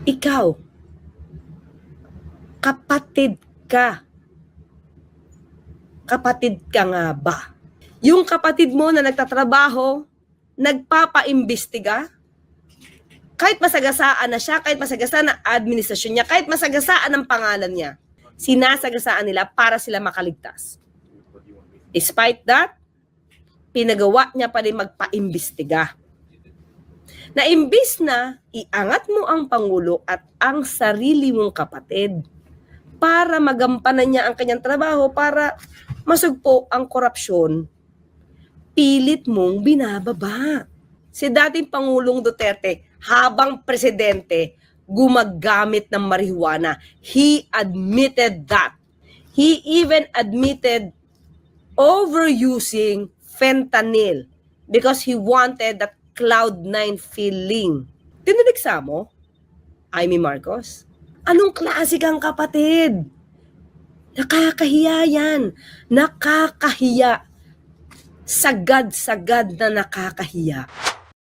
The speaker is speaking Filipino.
Ikaw, kapatid ka. Kapatid ka nga ba? Yung kapatid mo na nagtatrabaho, nagpapaimbestiga, kahit masagasaan na siya, kahit masagasaan ang administrasyon niya, kahit masagasaan ang pangalan niya, sinasagasaan nila para sila makaligtas. Despite that, pinagawa niya pa rin magpaimbestiga. Na imbis na iangat mo ang Pangulo at ang sarili mong kapatid para magampanan niya ang kanyang trabaho, para masugpo ang korupsyon, pilit mong binababa. Si dating Pangulong Duterte, habang presidente, gumagamit ng marijuana. He admitted that. He even admitted overusing fentanyl because he wanted that Cloud9 feeling. Tinuliksa mo, Amy Marcos? Anong klase kang kapatid? Nakakahiya yan. Nakakahiya. Sagad-sagad na nakakahiya.